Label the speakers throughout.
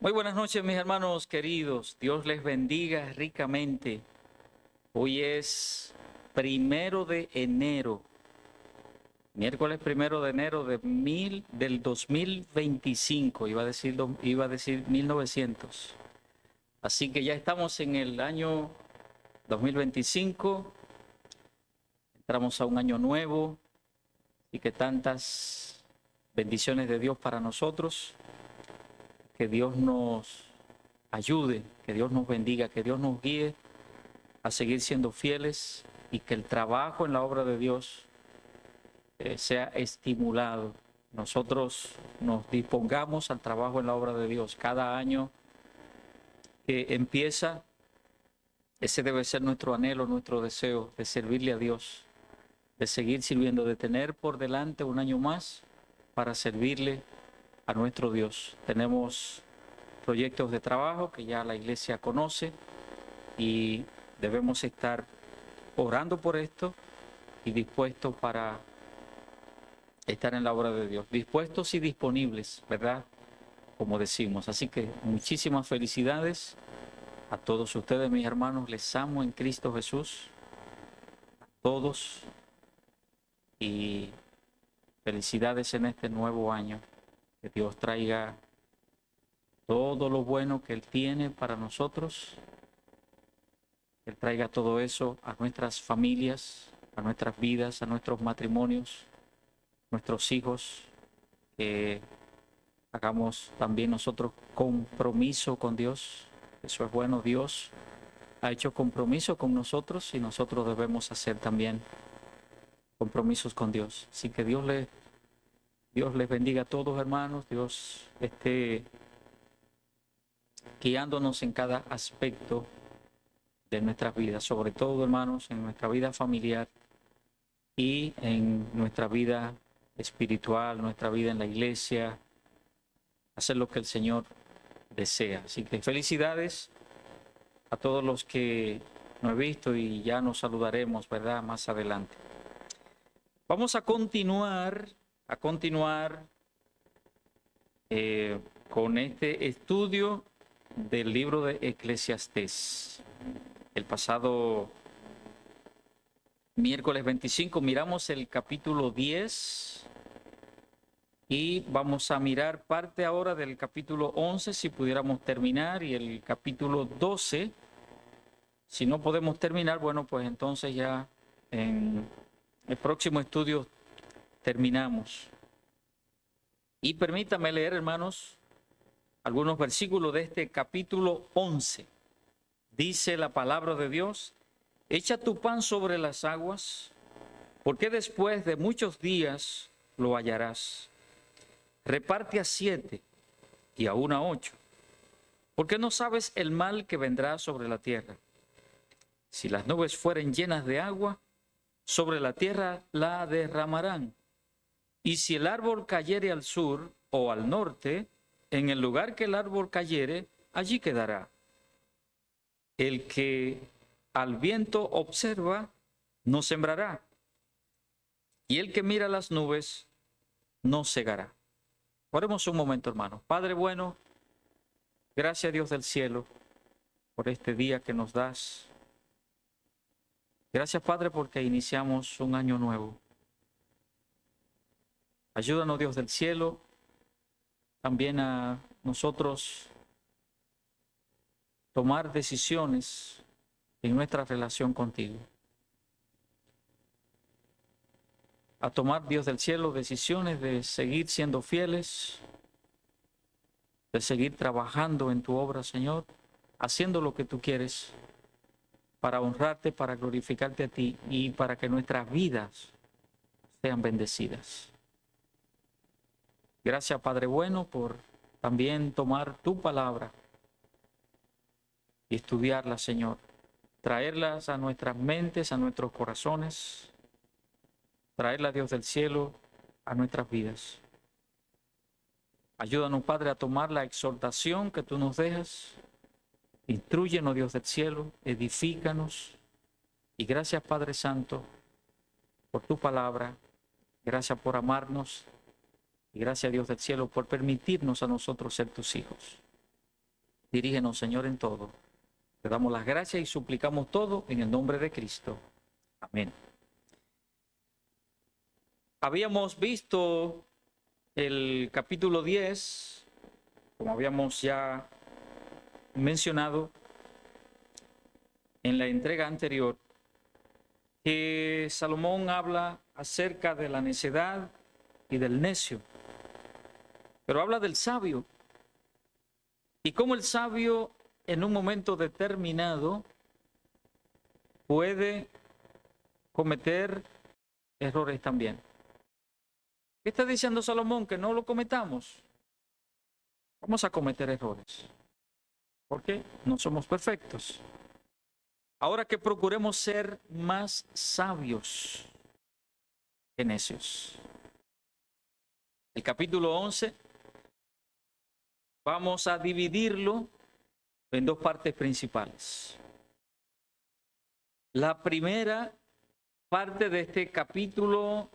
Speaker 1: Muy buenas noches, mis hermanos queridos. Dios les bendiga ricamente. Hoy es 1 de enero, miércoles 1 de enero del 2025. Iba a decir 1900. Así que ya estamos en el año 2025. Entramos a un año nuevo y que tantas bendiciones de Dios para nosotros. Que Dios nos ayude, que Dios nos bendiga, que Dios nos guíe a seguir siendo fieles y que el trabajo en la obra de Dios sea estimulado. Nosotros nos dispongamos al trabajo en la obra de Dios. Cada año que empieza, ese debe ser nuestro anhelo, nuestro deseo de servirle a Dios, de seguir sirviendo, de tener por delante un año más para servirle a nuestro Dios. Tenemos proyectos de trabajo que ya la iglesia conoce y debemos estar orando por esto y dispuestos para estar en la obra de Dios, dispuestos y disponibles, ¿verdad? Como decimos. Así que muchísimas felicidades a todos ustedes, mis hermanos. Les amo en Cristo Jesús, a todos, y felicidades en este nuevo año. Que Dios traiga todo lo bueno que Él tiene para nosotros. Que Él traiga todo eso a nuestras familias, a nuestras vidas, a nuestros matrimonios, nuestros hijos. Que hagamos también nosotros compromiso con Dios. Eso es bueno. Dios ha hecho compromiso con nosotros y nosotros debemos hacer también compromisos con Dios. Así que Dios les bendiga a todos, hermanos. Dios esté guiándonos en cada aspecto de nuestras vidas, sobre todo, hermanos, en nuestra vida familiar y en nuestra vida espiritual, nuestra vida en la iglesia, hacer lo que el Señor desea. Así que felicidades a todos los que no he visto y ya nos saludaremos, ¿verdad?, más adelante. Vamos a continuar con este estudio del libro de Eclesiastés. El pasado miércoles 25 miramos el capítulo 10 y vamos a mirar parte ahora del capítulo 11, si pudiéramos terminar, y el capítulo 12. Si no podemos terminar, bueno, pues entonces ya en el próximo estudio terminamos. Y permítame leer, hermanos, algunos versículos de este capítulo 11. Dice la palabra de Dios: echa tu pan sobre las aguas, porque después de muchos días lo hallarás. Reparte a 7 y aún a 8, porque no sabes el mal que vendrá sobre la tierra. Si las nubes fueren llenas de agua, sobre la tierra la derramarán. Y si el árbol cayere al sur o al norte, en el lugar que el árbol cayere, allí quedará. El que al viento observa, no sembrará. Y el que mira las nubes, no segará. Oremos un momento, hermanos. Padre bueno, gracias a Dios del cielo por este día que nos das. Gracias, Padre, porque iniciamos un año nuevo. Ayúdanos, Dios del cielo, también a nosotros tomar decisiones en nuestra relación contigo. A tomar, Dios del cielo, decisiones de seguir siendo fieles, de seguir trabajando en tu obra, Señor, haciendo lo que tú quieres para honrarte, para glorificarte a ti y para que nuestras vidas sean bendecidas. Gracias, Padre bueno, por también tomar tu palabra y estudiarla, Señor. Traerlas a nuestras mentes, a nuestros corazones. Traerla, Dios del cielo, a nuestras vidas. Ayúdanos, Padre, a tomar la exhortación que tú nos dejas. Instrúyenos, Dios del cielo, edifícanos. Y gracias, Padre Santo, por tu palabra. Gracias por amarnos. Y gracias, Dios del cielo, por permitirnos a nosotros ser tus hijos. Dirígenos, Señor, en todo. Te damos las gracias y suplicamos todo en el nombre de Cristo. Amén. Habíamos visto el capítulo 10, como habíamos ya mencionado en la entrega anterior, que Salomón habla acerca de la necedad y del necio, pero habla del sabio y cómo el sabio en un momento determinado puede cometer errores también. ¿Qué está diciendo Salomón? Que no lo cometamos. Vamos a cometer errores, porque no somos perfectos. Ahora que procuremos ser más sabios que necios. El capítulo 11 vamos a dividirlo en dos partes principales. La primera parte de este capítulo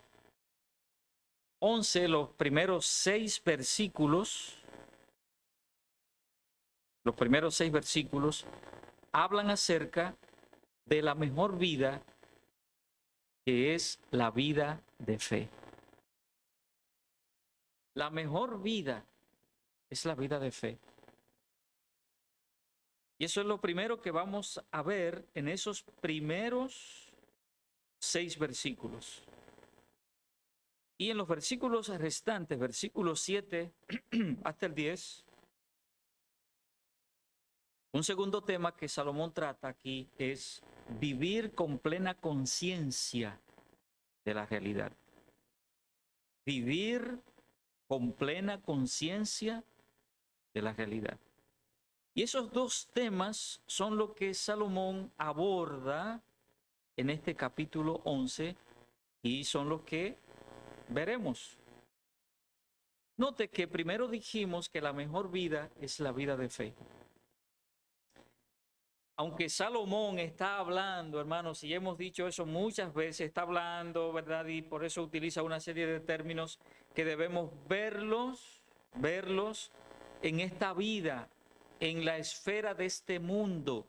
Speaker 1: 11, los primeros 6 versículos, hablan acerca de la mejor vida, que es la vida de fe. La mejor vida es la vida de fe. Y eso es lo primero que vamos a ver en esos primeros 6 versículos. Y en los versículos restantes, versículos 7 hasta el 10, un segundo tema que Salomón trata aquí es vivir con plena conciencia de la realidad. Vivir con plena conciencia de la realidad. Y esos dos temas son lo que Salomón aborda en este capítulo 11 y son los que veremos. Note que primero dijimos que la mejor vida es la vida de fe. Aunque Salomón está hablando, hermanos, y hemos dicho eso muchas veces, está hablando, ¿verdad? Y por eso utiliza una serie de términos que debemos verlos en esta vida, en la esfera de este mundo.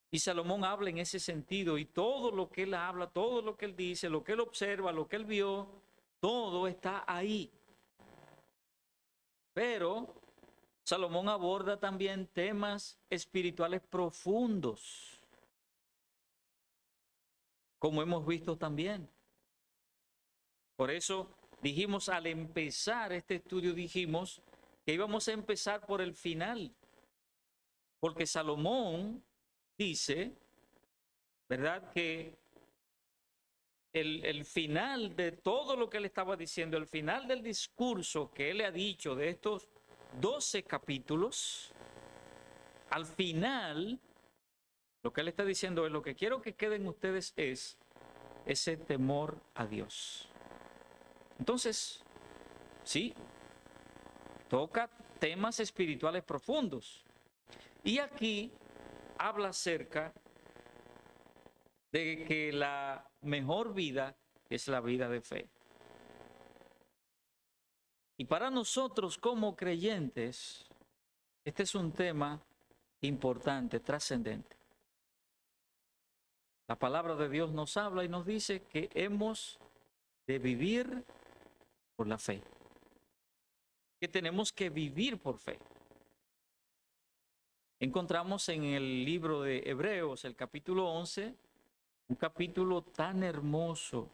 Speaker 1: Y Salomón habla en ese sentido, y todo lo que él habla, todo lo que él dice, lo que él observa, lo que él vio, todo está ahí. Pero Salomón aborda también temas espirituales profundos, como hemos visto también. Por eso dijimos al empezar este estudio, dijimos que íbamos a empezar por el final, porque Salomón dice, ¿verdad?, que el final de todo lo que él estaba diciendo, el final del discurso que él le ha dicho de estos 12 capítulos, al final, lo que él está diciendo es: lo que quiero que queden ustedes es ese temor a Dios. Entonces, sí, toca temas espirituales profundos. Y aquí habla acerca de que la mejor vida es la vida de fe. Y para nosotros como creyentes, este es un tema importante, trascendente. La palabra de Dios nos habla y nos dice que hemos de vivir por la fe, que tenemos que vivir por fe. Encontramos en el libro de Hebreos, el capítulo 11, un capítulo tan hermoso,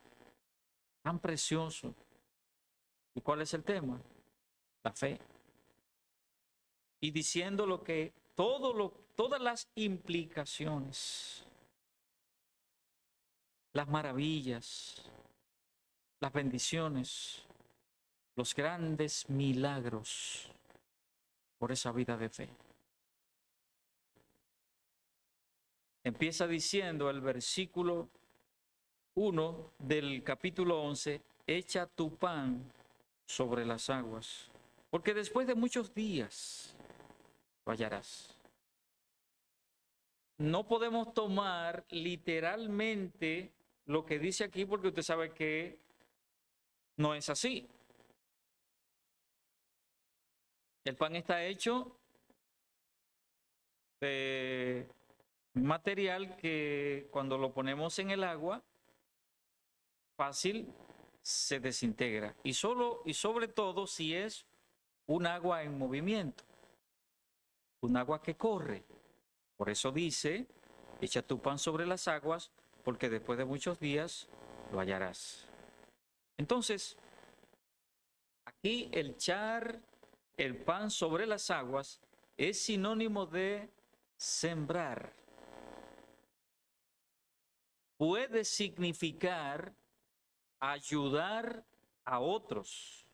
Speaker 1: tan precioso. ¿Y cuál es el tema? La fe. Y diciendo lo que todas las implicaciones, las maravillas, las bendiciones, los grandes milagros por esa vida de fe. Empieza diciendo el versículo 1 del capítulo 11, echa tu pan sobre las aguas, porque después de muchos días lo hallarás. No podemos tomar literalmente lo que dice aquí, porque usted sabe que no es así. El pan está hecho de material que cuando lo ponemos en el agua, fácil se desintegra. Y sobre todo si es un agua en movimiento, un agua que corre. Por eso dice, echa tu pan sobre las aguas, porque después de muchos días lo hallarás. Entonces, aquí el echar el pan sobre las aguas es sinónimo de sembrar. Puede significar ayudar a otros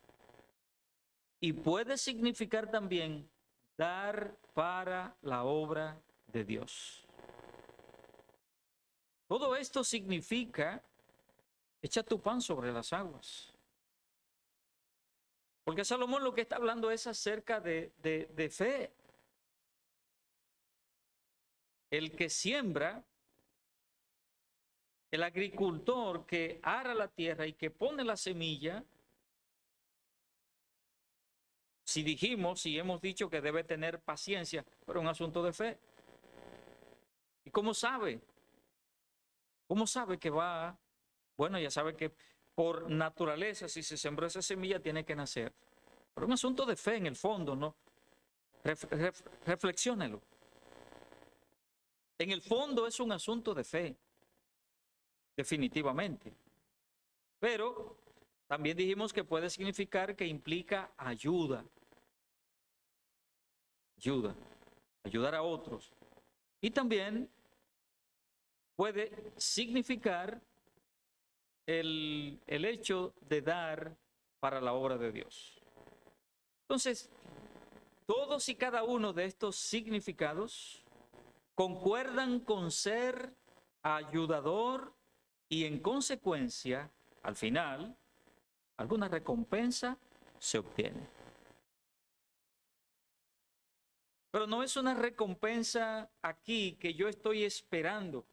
Speaker 1: y puede significar también dar para la obra de Dios. Todo esto significa echa tu pan sobre las aguas. Porque Salomón lo que está hablando es acerca de fe. El que siembra, el agricultor que ara la tierra y que pone la semilla, si dijimos, si hemos dicho que debe tener paciencia, pero es un asunto de fe. ¿Y cómo sabe? ¿Cómo sabe que va? Bueno, ya sabe que por naturaleza, si se sembró esa semilla, tiene que nacer. Pero es un asunto de fe en el fondo, ¿no? Reflexiónelo. En el fondo es un asunto de fe, definitivamente. Pero también dijimos que puede significar que implica ayuda. Ayudar a otros. Y también puede significar el hecho de dar para la obra de Dios. Entonces, todos y cada uno de estos significados concuerdan con ser ayudador y en consecuencia, al final, alguna recompensa se obtiene. Pero no es una recompensa aquí que yo estoy esperando,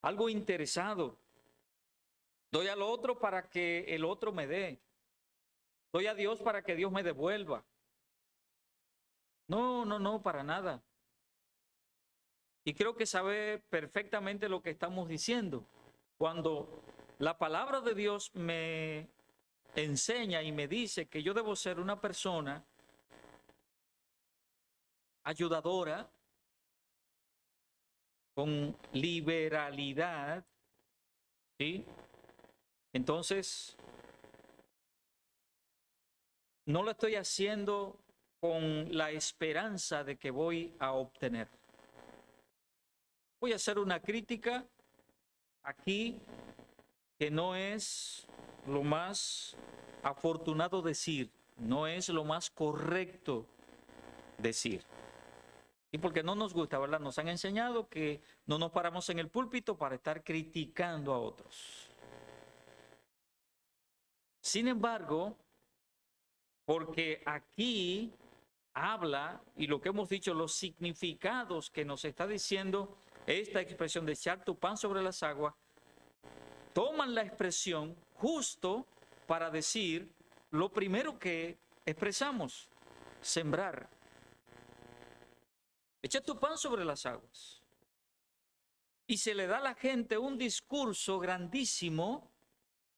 Speaker 1: algo interesado. Doy al otro para que el otro me dé. Doy a Dios para que Dios me devuelva. No, para nada. Y creo que sabe perfectamente lo que estamos diciendo. Cuando la palabra de Dios me enseña y me dice que yo debo ser una persona ayudadora, con liberalidad, ¿sí? Entonces, no lo estoy haciendo con la esperanza de que voy a obtener. Voy a hacer una crítica aquí que no es lo más afortunado decir, no es lo más correcto decir. Y porque no nos gusta, ¿verdad? Nos han enseñado que no nos paramos en el púlpito para estar criticando a otros. Sin embargo, porque aquí habla, y lo que hemos dicho, los significados que nos está diciendo esta expresión de echar tu pan sobre las aguas, toman la expresión justo para decir lo primero que expresamos, sembrar. Echa tu pan sobre las aguas. Y se le da a la gente un discurso grandísimo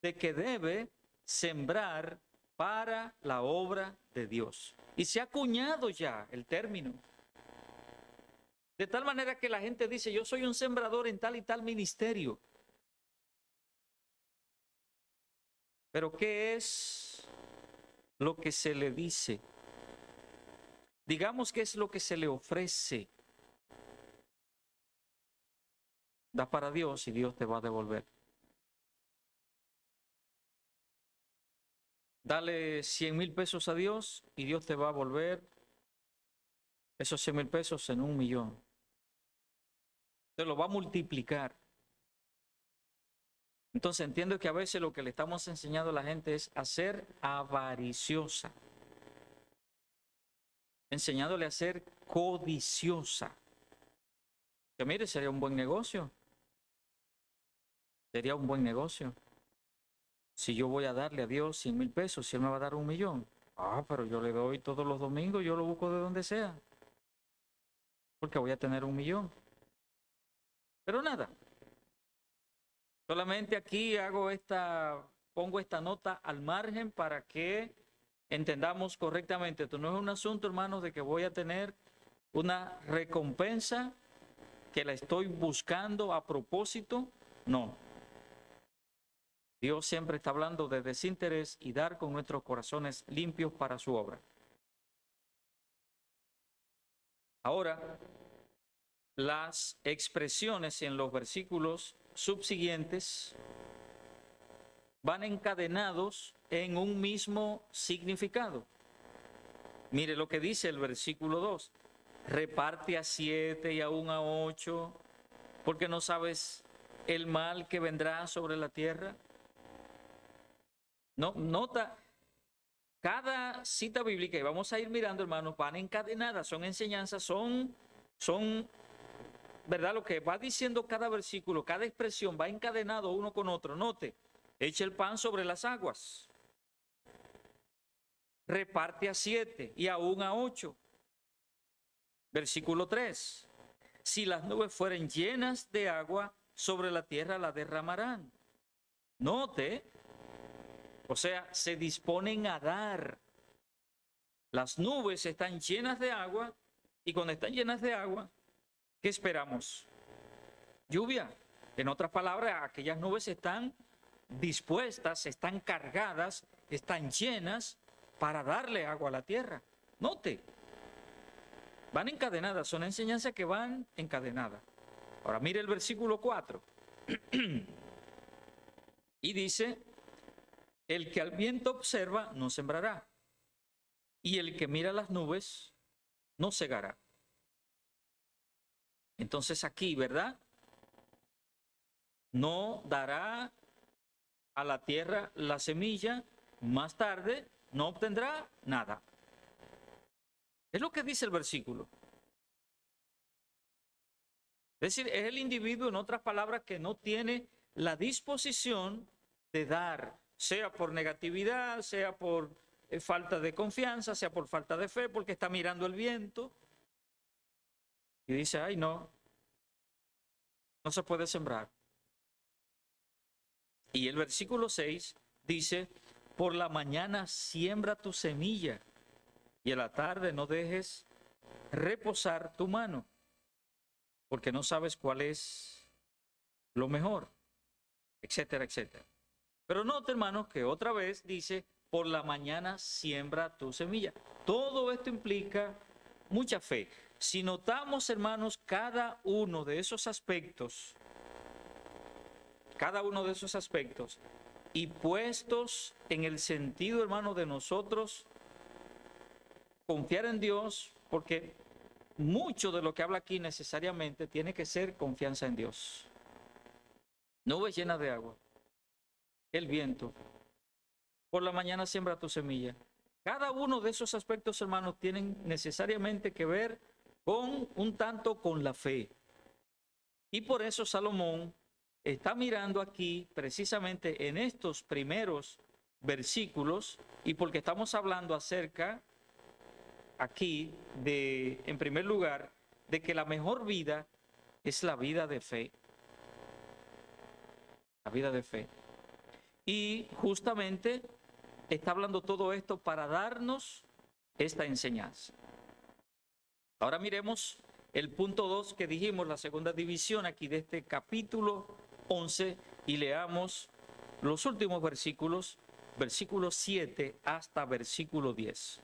Speaker 1: de que debe sembrar para la obra de Dios. Y se ha acuñado ya el término. De tal manera que la gente dice, yo soy un sembrador en tal y tal ministerio. Pero ¿qué es lo que se le dice? Digamos que es lo que se le ofrece. Da para Dios y Dios te va a devolver. Dale 100,000 pesos a Dios y Dios te va a volver esos 100,000 pesos en 1,000,000. Te lo va a multiplicar. Entonces entiendo que a veces lo que le estamos enseñando a la gente es a ser avariciosa. Enseñándole a ser codiciosa. Que mire, sería un buen negocio. Sería un buen negocio. Si yo voy a darle a Dios 100,000 pesos, si Él me va a dar 1,000,000. Ah, pero yo le doy todos los domingos, yo lo busco de donde sea. porque voy a tener 1.000.000. Pero nada, solamente aquí pongo esta nota al margen para que entendamos correctamente. Esto no es un asunto, hermanos, de que voy a tener una recompensa que la estoy buscando a propósito. No. Dios siempre está hablando de desinterés y dar con nuestros corazones limpios para su obra. Ahora, las expresiones en los versículos subsiguientes van encadenados en un mismo significado. Mire lo que dice el versículo 2. Reparte a 7 y aún a 8, porque no sabes el mal que vendrá sobre la tierra. No, nota, cada cita bíblica, y vamos a ir mirando, hermanos, van encadenadas, son enseñanzas, son, ¿verdad? Lo que va diciendo cada versículo, cada expresión va encadenado uno con otro. Note, echa el pan sobre las aguas. Reparte a 7 y aún a 8. Versículo 3. Si las nubes fueren llenas de agua, sobre la tierra la derramarán. Note, o sea, se disponen a dar. Las nubes están llenas de agua y cuando están llenas de agua, ¿qué esperamos? Lluvia. En otras palabras, aquellas nubes están dispuestas, están cargadas, están llenas para darle agua a la tierra. Note, van encadenadas, son enseñanzas que van encadenadas. Ahora mire el versículo 4. Y dice, el que al viento observa no sembrará, y el que mira las nubes no cegará. Entonces aquí, ¿verdad? No dará a la tierra la semilla, más tarde no obtendrá nada. Es lo que dice el versículo. Es decir, es el individuo, en otras palabras, que no tiene la disposición de dar, sea por negatividad, sea por falta de confianza, sea por falta de fe, porque está mirando el viento y dice, ay, no se puede sembrar. Y el versículo 6 dice, por la mañana siembra tu semilla y a la tarde no dejes reposar tu mano, porque no sabes cuál es lo mejor, etcétera, etcétera. Pero note, hermanos, que otra vez dice, por la mañana siembra tu semilla. Todo esto implica mucha fe. Si notamos, hermanos, cada uno de esos aspectos, y puestos en el sentido, hermano, de nosotros confiar en Dios, porque mucho de lo que habla aquí necesariamente tiene que ser confianza en Dios. Nubes llenas de agua, el viento, por la mañana siembra tu semilla. Cada uno de esos aspectos, hermanos, tienen necesariamente que ver con un tanto con la fe. Y por eso Salomón está mirando aquí precisamente en estos primeros versículos, y porque estamos hablando acerca aquí de, en primer lugar, de que la mejor vida es la vida de fe. La vida de fe. Y justamente está hablando todo esto para darnos esta enseñanza. Ahora miremos el punto 2 que dijimos, la segunda división aquí de este capítulo 11, y leamos los últimos versículos, versículo 7 hasta versículo 10.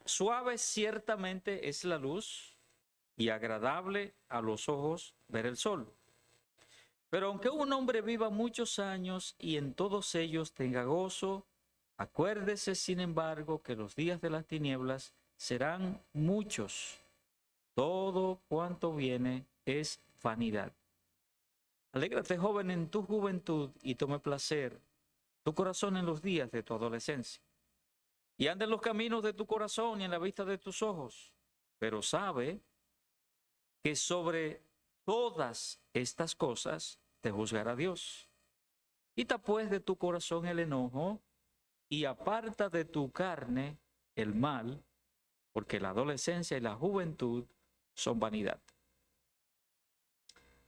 Speaker 1: Suave ciertamente es la luz y agradable a los ojos ver el sol. Pero aunque un hombre viva muchos años y en todos ellos tenga gozo, acuérdese, sin embargo, que los días de las tinieblas serán muchos. Todo cuanto viene es vanidad. Alégrate, joven, en tu juventud y tome placer tu corazón en los días de tu adolescencia. Y anda en los caminos de tu corazón y en la vista de tus ojos. Pero sabe que sobre todas estas cosas te juzgará Dios. Quita pues de tu corazón el enojo y aparta de tu carne el mal, porque la adolescencia y la juventud son vanidad.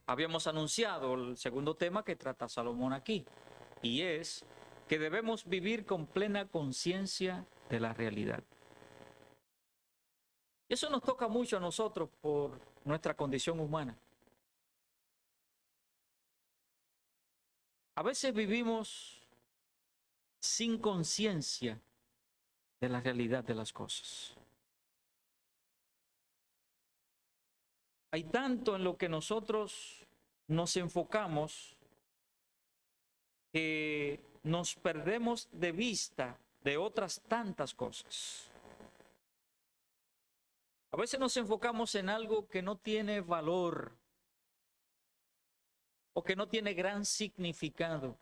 Speaker 1: Habíamos anunciado el segundo tema que trata Salomón aquí, y es que debemos vivir con plena conciencia de la realidad. Eso nos toca mucho a nosotros por nuestra condición humana. A veces vivimos sin conciencia de la realidad de las cosas. Hay tanto en lo que nosotros nos enfocamos que nos perdemos de vista de otras tantas cosas. A veces nos enfocamos en algo que no tiene valor o que no tiene gran significado.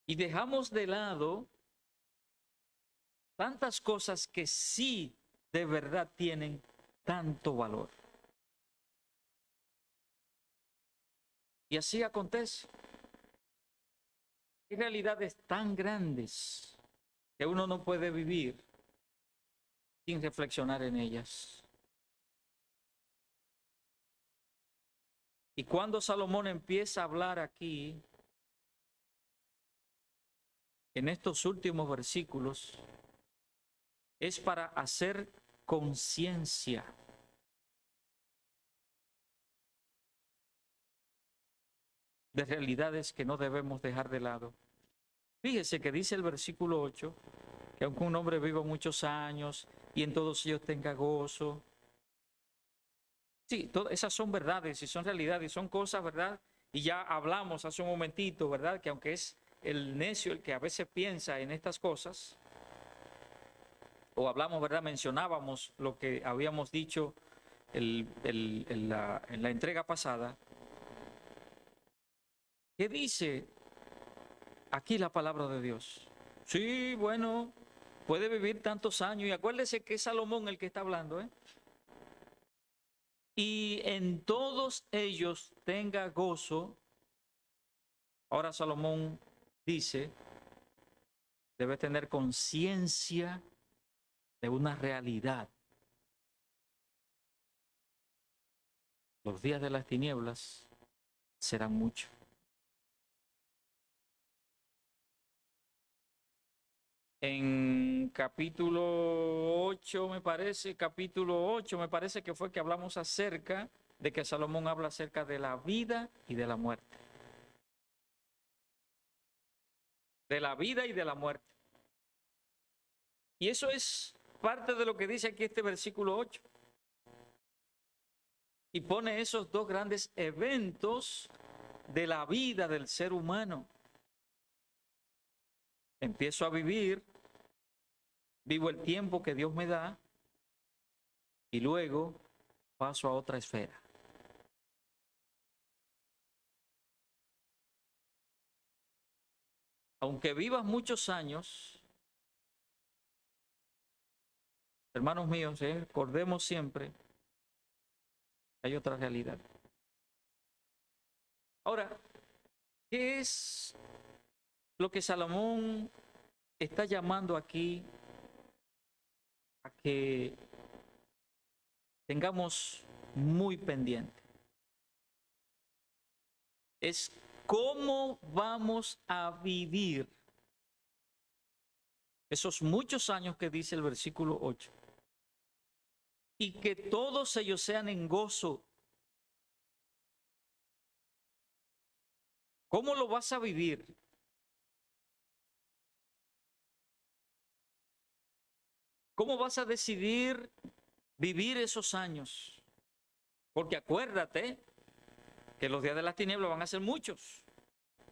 Speaker 1: Y dejamos de lado tantas cosas que sí de verdad tienen tanto valor. Y así acontece. Hay realidades tan grandes que uno no puede vivir sin reflexionar en ellas. Y cuando Salomón empieza a hablar aquí, en estos últimos versículos, es para hacer conciencia de realidades que no debemos dejar de lado. Fíjese que dice el versículo 8, que aunque un hombre viva muchos años y en todos ellos tenga gozo. Sí, todas esas son verdades y son realidades, son cosas, ¿verdad? Y ya hablamos hace un momentito, ¿verdad? Que aunque es el necio el que a veces piensa en estas cosas, o hablamos, ¿verdad? Mencionábamos lo que habíamos dicho en la entrega pasada. ¿Qué dice aquí la palabra de Dios? Sí, bueno, puede vivir tantos años. Y acuérdese que es Salomón el que está hablando, ¿eh? Y en todos ellos tenga gozo. Ahora Salomón dice, debe tener conciencia de una realidad. Los días de las tinieblas serán muchos. En capítulo 8 me parece que fue que hablamos acerca de que Salomón habla acerca de la vida y de la muerte. De la vida y de la muerte. Y eso es parte de lo que dice aquí este versículo 8. Y pone esos dos grandes eventos de la vida del ser humano. Empiezo a vivir, vivo el tiempo que Dios me da y luego paso a otra esfera. Aunque vivas muchos años, hermanos míos, recordemos siempre que hay otra realidad. Ahora, ¿qué es lo que Salomón está llamando aquí a que tengamos muy pendiente? Es cómo vamos a vivir esos muchos años que dice el versículo 8. Y que todos ellos sean en gozo. ¿Cómo lo vas a vivir? ¿Cómo vas a decidir vivir esos años? Porque acuérdate que los días de las tinieblas van a ser muchos.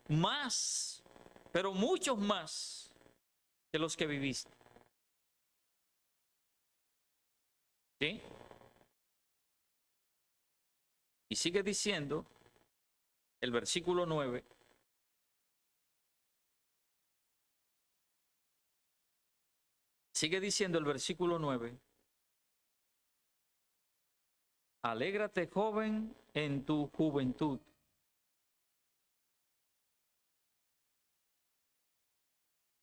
Speaker 1: Más, pero muchos más que los que viviste. ¿Sí? Y sigue diciendo el versículo 9. Sigue diciendo el versículo 9. Alégrate, joven, en tu juventud.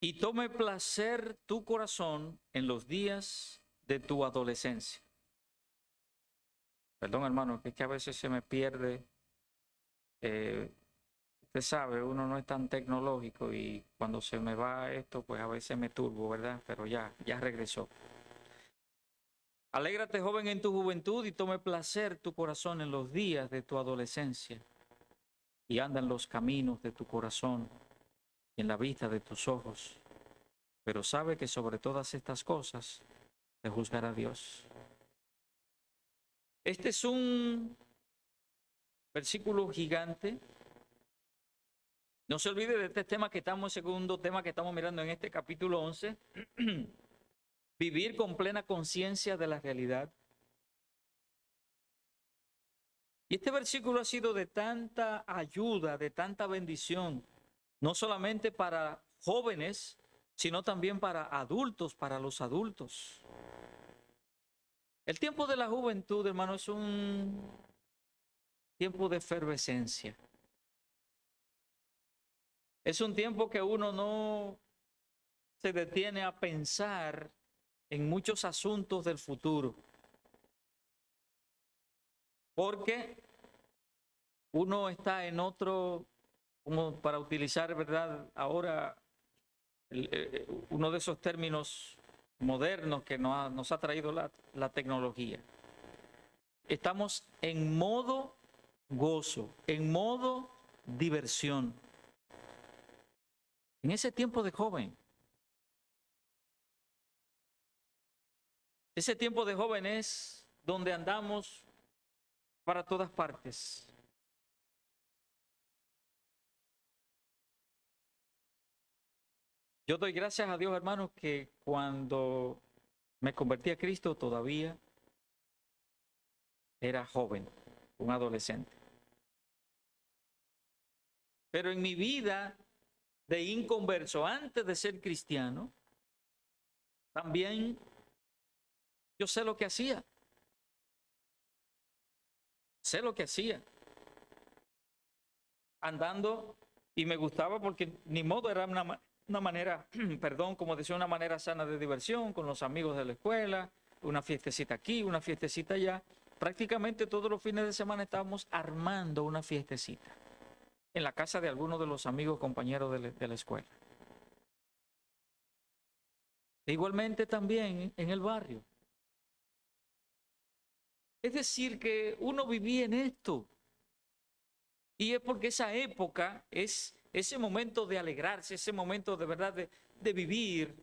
Speaker 1: Y tome placer tu corazón en los días de tu adolescencia. Perdón, hermano, que es que a veces se me pierde. Usted sabe, uno no es tan tecnológico y cuando se me va esto, pues a veces me turbo, ¿verdad? Pero ya regresó. Alégrate, joven, en tu juventud y tome placer tu corazón en los días de tu adolescencia y anda en los caminos de tu corazón y en la vista de tus ojos. Pero sabe que sobre todas estas cosas te juzgará Dios. Este es un versículo gigante. No se olvide de este tema que estamos, el segundo tema que estamos mirando en este capítulo 11. Vivir con plena conciencia de la realidad. Y este versículo ha sido de tanta ayuda, de tanta bendición, no solamente para jóvenes, sino también para adultos, para los adultos. El tiempo de la juventud, hermano, es un tiempo de efervescencia. Es un tiempo que uno no se detiene a pensar en muchos asuntos del futuro. Porque uno está en otro, como para utilizar, ¿verdad? Ahora, uno de esos términos modernos que nos ha traído la tecnología. Estamos en modo gozo, en modo diversión. En ese tiempo de joven. Ese tiempo de joven es donde andamos para todas partes. Yo doy gracias a Dios, hermanos, que cuando me convertí a Cristo todavía era joven, un adolescente. Pero en mi vida de inconverso, antes de ser cristiano, también yo sé lo que hacía. Sé lo que hacía. Andando, y me gustaba porque ni modo era una manera, perdón, como decía, una manera sana de diversión con los amigos de la escuela, una fiestecita aquí, una fiestecita allá. Prácticamente todos los fines de semana estábamos armando una fiestecita en la casa de algunos de los amigos compañeros de la escuela. E igualmente también en el barrio. Es decir, que uno vivía en esto. Y es porque esa época es ese momento de alegrarse, ese momento de verdad de vivir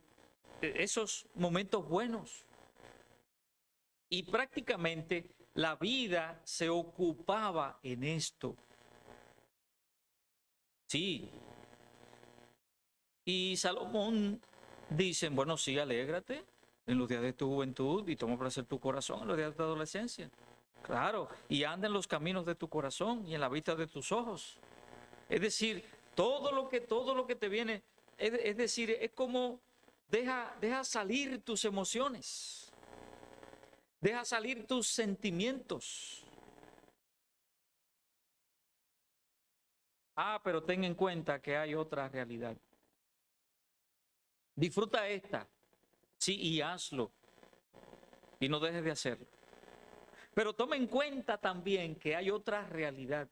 Speaker 1: esos momentos buenos. Y prácticamente la vida se ocupaba en esto. Sí. Y Salomón dice, bueno, sí, alégrate en los días de tu juventud y toma placer tu corazón en los días de tu adolescencia. Claro, y anda en los caminos de tu corazón y en la vista de tus ojos. Es decir, todo lo que te viene, es decir, es como deja salir tus emociones, deja salir tus sentimientos. Ah, pero ten en cuenta que hay otra realidad. Disfruta esta, sí, y hazlo, y no dejes de hacerlo. Pero toma en cuenta también que hay otra realidad.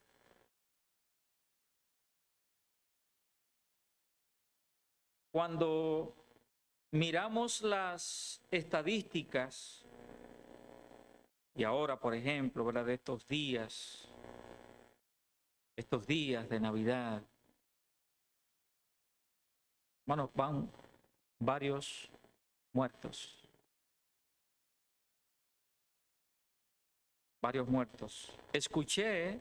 Speaker 1: Cuando miramos las estadísticas, y ahora, por ejemplo, ¿verdad? De estos días de Navidad, bueno, van varios muertos, varios muertos. Escuché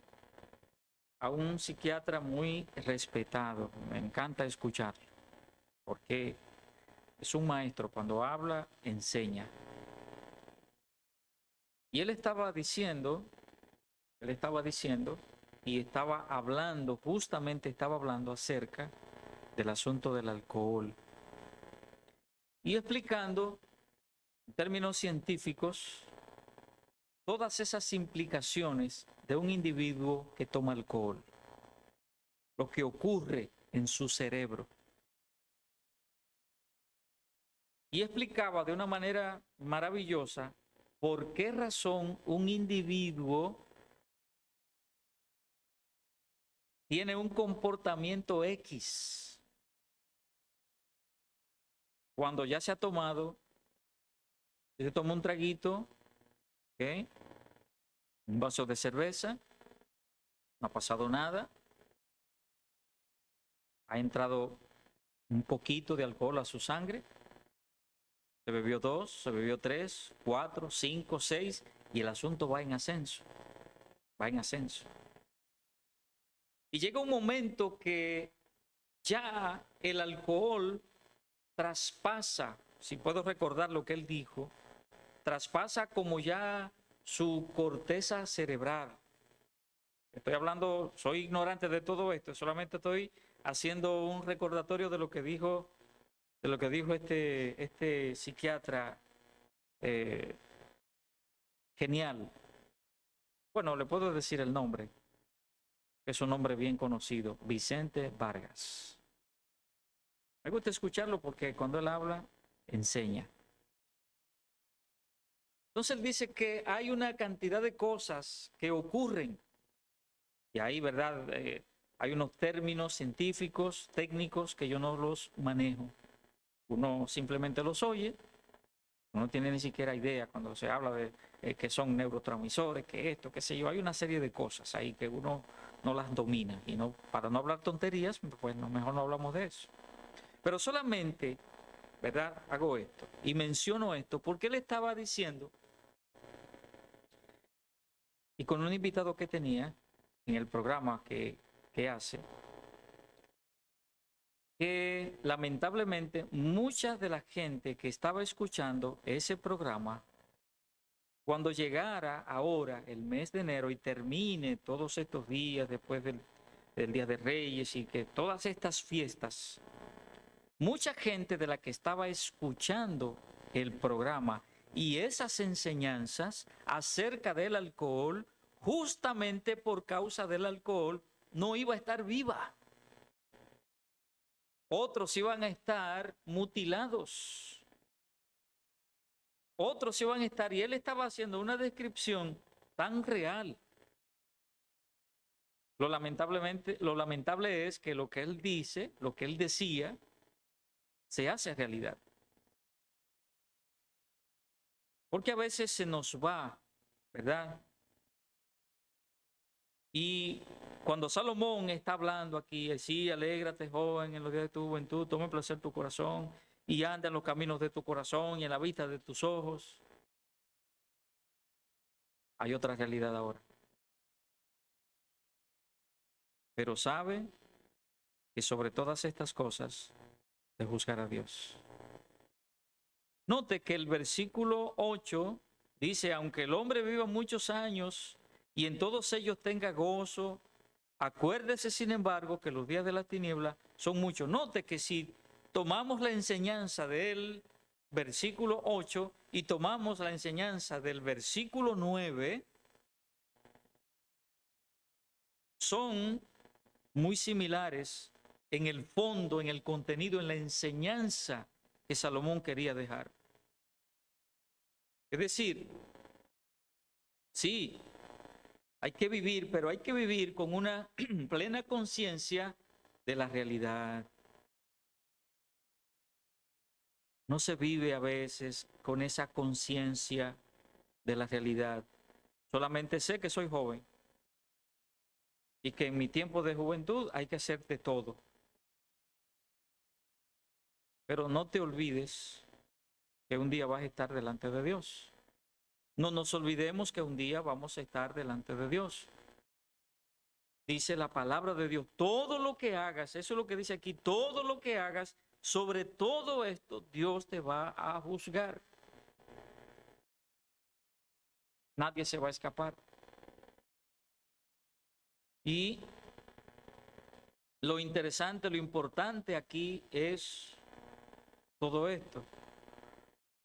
Speaker 1: a un psiquiatra muy respetado, me encanta escucharlo, porque es un maestro, cuando habla, enseña. Y él estaba diciendo, y estaba hablando, justamente estaba hablando acerca del asunto del alcohol. Y explicando, en términos científicos, todas esas implicaciones de un individuo que toma alcohol, lo que ocurre en su cerebro. y explicaba de una manera maravillosa por qué razón un individuo tiene un comportamiento X cuando ya se ha tomado, se toma un traguito, ¿ok? Un vaso de cerveza, no ha pasado nada, ha entrado un poquito de alcohol a su sangre, se bebió 2, se bebió 3, 4, 5, 6 y el asunto va en ascenso, va en ascenso. Y llega un momento que ya el alcohol traspasa, si puedo recordar lo que él dijo, traspasa como ya su corteza cerebral. Estoy hablando, soy ignorante de todo esto, solamente estoy haciendo un recordatorio de lo que dijo, este psiquiatra genial. Bueno, le puedo decir el nombre, es un nombre bien conocido, Vicente Vargas. Me gusta escucharlo porque cuando él habla, enseña. Entonces él dice que hay una cantidad de cosas que ocurren. Y ahí, ¿verdad? Hay unos términos científicos, técnicos, que yo no los manejo. Uno simplemente los oye, uno no tiene ni siquiera idea cuando se habla de que son neurotransmisores, que esto, qué sé yo. Hay una serie de cosas ahí que uno no las domina. Y no, para no hablar tonterías, pues mejor no hablamos de eso. Pero solamente, ¿verdad? Hago esto y menciono esto porque él estaba diciendo, y con un invitado que tenía en el programa que hace, que lamentablemente mucha de la gente que estaba escuchando ese programa, cuando llegara ahora el mes de enero y termine todos estos días después del Día de Reyes y que todas estas fiestas, mucha gente de la que estaba escuchando el programa y esas enseñanzas acerca del alcohol, justamente por causa del alcohol, no iba a estar viva. Otros iban a estar mutilados. Otros iban a estar, y él estaba haciendo una descripción tan real. Lo lamentable es que lo que él dice, lo que él decía, se hace realidad. Porque a veces se nos va, ¿verdad? Y cuando Salomón está hablando aquí, sí, alégrate, joven, en los días de tu juventud, toma placer tu corazón y anda en los caminos de tu corazón y en la vista de tus ojos. Hay otra realidad ahora. Pero sabe que sobre todas estas cosas de juzgar a Dios. Note que el versículo 8 dice, aunque el hombre viva muchos años y en todos ellos tenga gozo, acuérdese sin embargo que los días de la tiniebla son muchos. Note que si tomamos la enseñanza del versículo 8 y tomamos la enseñanza del versículo 9, son muy similares en el fondo, en el contenido, en la enseñanza que Salomón quería dejar. Es decir, sí, hay que vivir, pero hay que vivir con una plena conciencia de la realidad. No se vive a veces con esa conciencia de la realidad. Solamente sé que soy joven y que en mi tiempo de juventud hay que hacer de todo. Pero no te olvides que un día vas a estar delante de Dios. No nos olvidemos que un día vamos a estar delante de Dios. Dice la palabra de Dios, todo lo que hagas, eso es lo que dice aquí, todo lo que hagas, sobre todo esto, Dios te va a juzgar. Nadie se va a escapar. Y lo interesante, lo importante aquí es todo esto.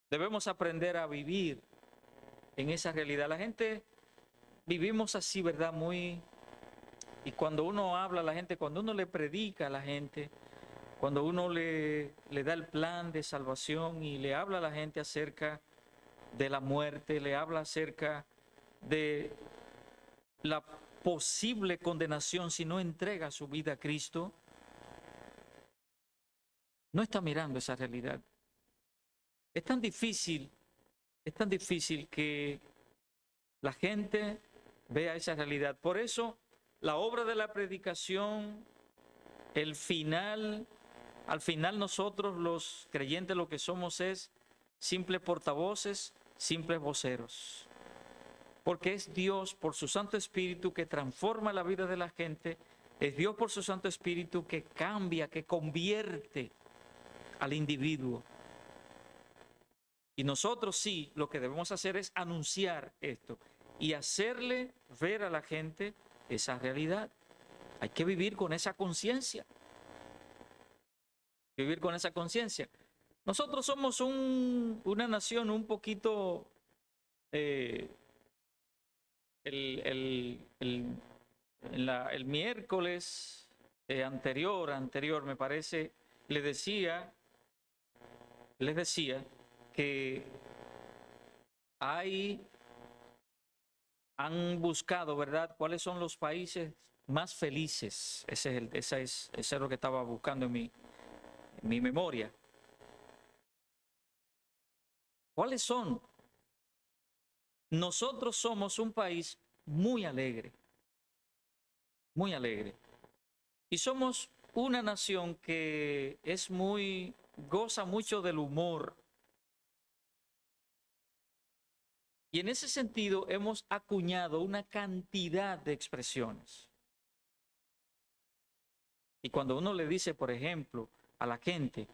Speaker 1: Debemos aprender a vivir en esa realidad. La gente vivimos así, ¿verdad? Y cuando uno habla a la gente, cuando uno le predica a la gente, cuando uno le da el plan de salvación y le habla a la gente acerca de la muerte, le habla acerca de la posible condenación si no entrega su vida a Cristo, no está mirando esa realidad. Es tan difícil que la gente vea esa realidad. Por eso, la obra de la predicación, el final, al final nosotros los creyentes lo que somos es simples portavoces, simples voceros. Porque es Dios por su Santo Espíritu que transforma la vida de la gente, es Dios por su Santo Espíritu que cambia, que convierte al individuo. Y nosotros sí, lo que debemos hacer es anunciar esto y hacerle ver a la gente esa realidad. Hay que vivir con esa conciencia. Vivir con esa conciencia. Nosotros somos una nación un poquito... el miércoles anterior, me parece, les decía que han buscado, ¿verdad?, cuáles son los países más felices. Eso es lo que estaba buscando en mi memoria. ¿Cuáles son? Nosotros somos un país muy alegre, muy alegre. Y somos una nación que goza mucho del humor. Y en ese sentido hemos acuñado una cantidad de expresiones. Y cuando uno le dice, por ejemplo, a la gente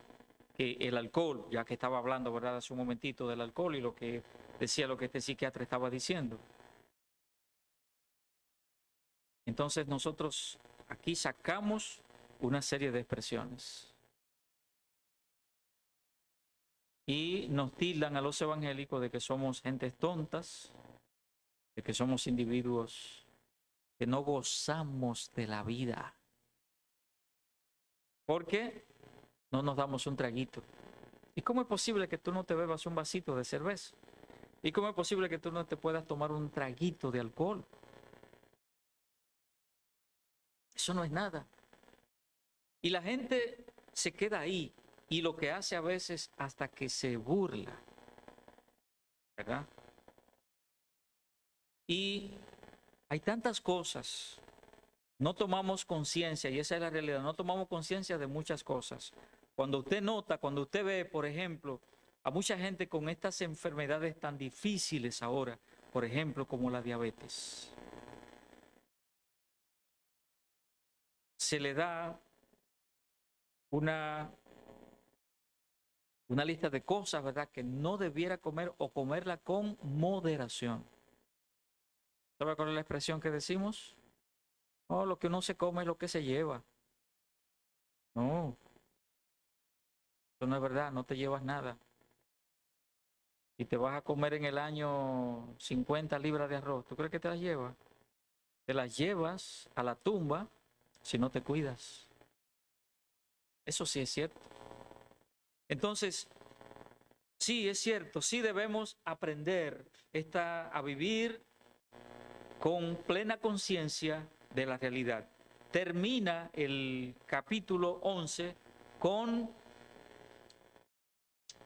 Speaker 1: que el alcohol, ya que estaba hablando, ¿verdad?, hace un momentito del alcohol y lo que decía lo que este psiquiatra estaba diciendo. Entonces nosotros aquí sacamos una serie de expresiones. Y nos tildan a los evangélicos de que somos gentes tontas, de que somos individuos que no gozamos de la vida. Porque no nos damos un traguito. ¿Y cómo es posible que tú no te bebas un vasito de cerveza? ¿Y cómo es posible que tú no te puedas tomar un traguito de alcohol? Eso no es nada. Y la gente se queda ahí y lo que hace a veces hasta que se burla, ¿verdad? Y hay tantas cosas. No tomamos conciencia, y esa es la realidad, no tomamos conciencia de muchas cosas. Cuando usted nota, cuando usted ve, por ejemplo, a mucha gente con estas enfermedades tan difíciles ahora, por ejemplo, como la diabetes, se le da una lista de cosas, ¿verdad?, que no debiera comer o comerla con moderación. ¿Sabe cuál es la expresión que decimos? Oh, lo que uno se come es lo que se lleva. No, eso no es verdad, no te llevas nada. Y te vas a comer en el año 50 libras de arroz, ¿tú crees que te las llevas? Te las llevas a la tumba si no te cuidas. Eso sí es cierto. Entonces, sí es cierto, sí debemos aprender a vivir con plena conciencia de la realidad. Termina el capítulo 11 con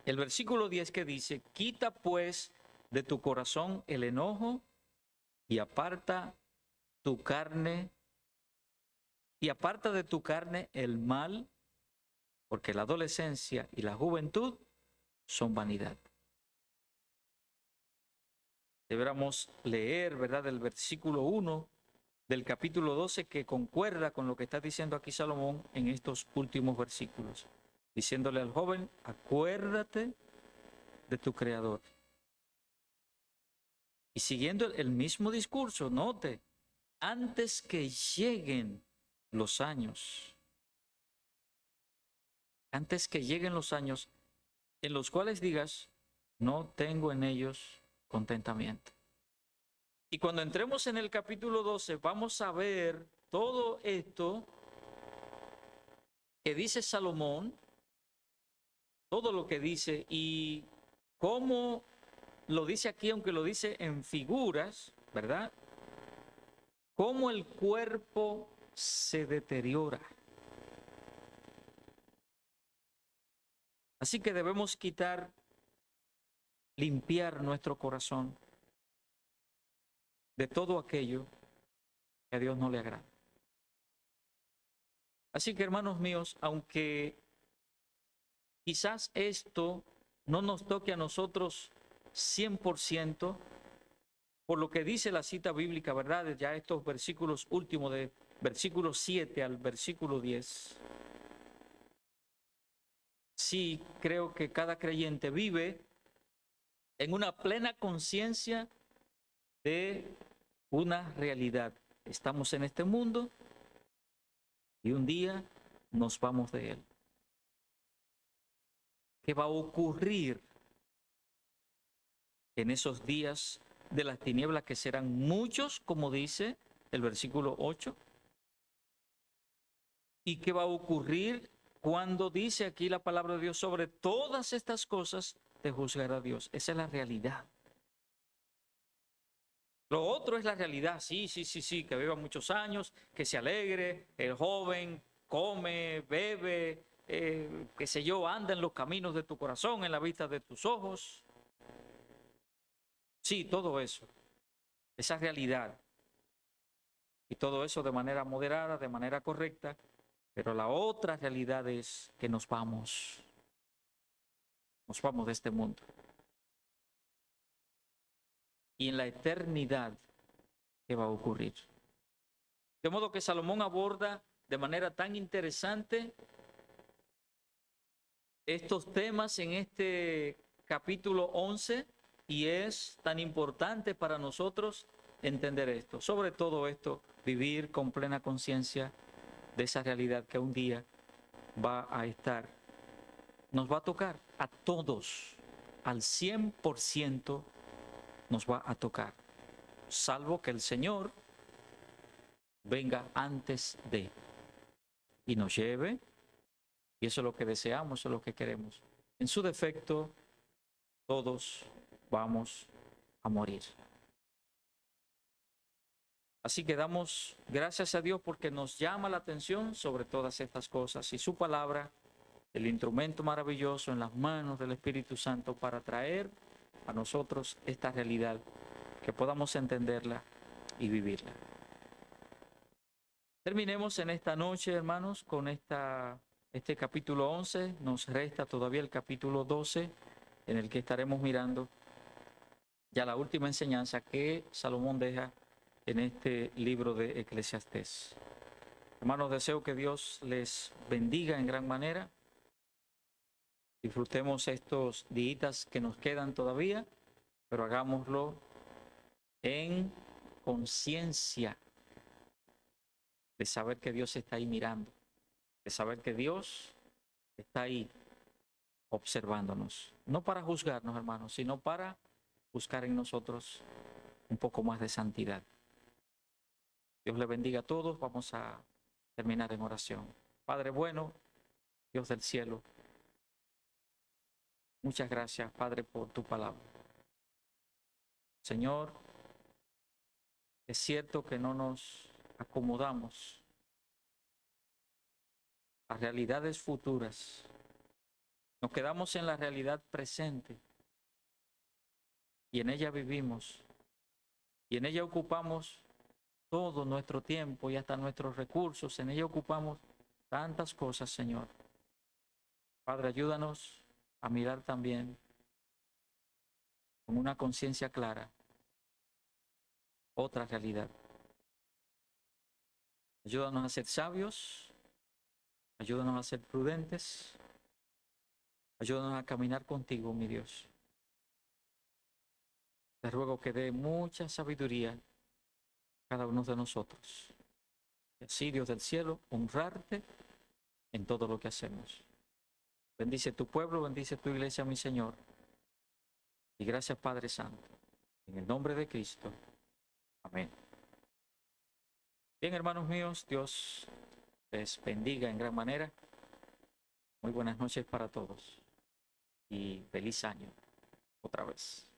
Speaker 1: el versículo 10 que dice: quita pues de tu corazón el enojo y aparta de tu carne el mal, porque la adolescencia y la juventud son vanidad. Deberíamos leer, ¿verdad?, el versículo 1 del capítulo 12 que concuerda con lo que está diciendo aquí Salomón en estos últimos versículos, diciéndole al joven: acuérdate de tu Creador. Y siguiendo el mismo discurso, note: antes que lleguen los años, antes que lleguen los años en los cuales digas, no tengo en ellos contentamiento. Y cuando entremos en el capítulo 12, vamos a ver todo esto que dice Salomón, todo lo que dice y cómo lo dice aquí, aunque lo dice en figuras, ¿verdad? Cómo el cuerpo se deteriora. Así que debemos limpiar nuestro corazón de todo aquello que a Dios no le agrada. Así que, hermanos míos, aunque quizás esto no nos toque a nosotros 100%, por lo que dice la cita bíblica, ¿verdad? Ya estos versículos últimos, de versículo 7 al versículo 10, sí creo que cada creyente vive en una plena conciencia de una realidad. Estamos en este mundo y un día nos vamos de él. ¿Qué va a ocurrir en esos días de las tinieblas, que serán muchos, como dice el versículo 8? ¿Y qué va a ocurrir cuando dice aquí la palabra de Dios sobre todas estas cosas? Te juzgará Dios. Esa es la realidad. Lo otro es la realidad, sí, que viva muchos años, que se alegre, el joven come, bebe, qué sé yo, anda en los caminos de tu corazón, en la vista de tus ojos. Sí, todo eso, esa realidad. Y todo eso de manera moderada, de manera correcta. Pero la otra realidad es que nos vamos de este mundo. Y en la eternidad, ¿qué va a ocurrir? De modo que Salomón aborda de manera tan interesante estos temas en este capítulo 11, y es tan importante para nosotros entender esto. Sobre todo esto, vivir con plena conciencia de esa realidad que un día va a estar, nos va a tocar a todos, al 100% nos va a tocar, salvo que el Señor venga antes de y nos lleve. Y eso es lo que deseamos, eso es lo que queremos. En su defecto, todos vamos a morir. Así que damos gracias a Dios porque nos llama la atención sobre todas estas cosas, y su palabra, el instrumento maravilloso en las manos del Espíritu Santo para traer a nosotros esta realidad, que podamos entenderla y vivirla. Terminemos en esta noche, hermanos, con este capítulo 11. Nos resta todavía el capítulo 12, en el que estaremos mirando ya la última enseñanza que Salomón deja en este libro de Eclesiastés. Hermanos, deseo que Dios les bendiga en gran manera. Disfrutemos estos días que nos quedan todavía, pero hagámoslo en conciencia de saber que Dios está ahí mirando, de saber que Dios está ahí observándonos, no para juzgarnos, hermanos, sino para buscar en nosotros un poco más de santidad. Dios le bendiga a todos. Vamos a terminar en oración. Padre bueno, Dios del cielo, muchas gracias, Padre, por tu palabra. Señor, es cierto que no nos acomodamos a realidades futuras. Nos quedamos en la realidad presente y en ella vivimos y en ella ocupamos todo nuestro tiempo y hasta nuestros recursos. En ella ocupamos tantas cosas, Señor. Padre, ayúdanos a mirar también con una conciencia clara otra realidad. Ayúdanos a ser sabios, ayúdanos a ser prudentes, ayúdanos a caminar contigo, mi Dios. Te ruego que dé mucha sabiduría a cada uno de nosotros. Y así, Dios del cielo, honrarte en todo lo que hacemos. Bendice tu pueblo, bendice tu iglesia, mi Señor. Y gracias, Padre Santo. En el nombre de Cristo. Amén. Bien, hermanos míos, Dios les bendiga en gran manera. Muy buenas noches para todos y feliz año otra vez.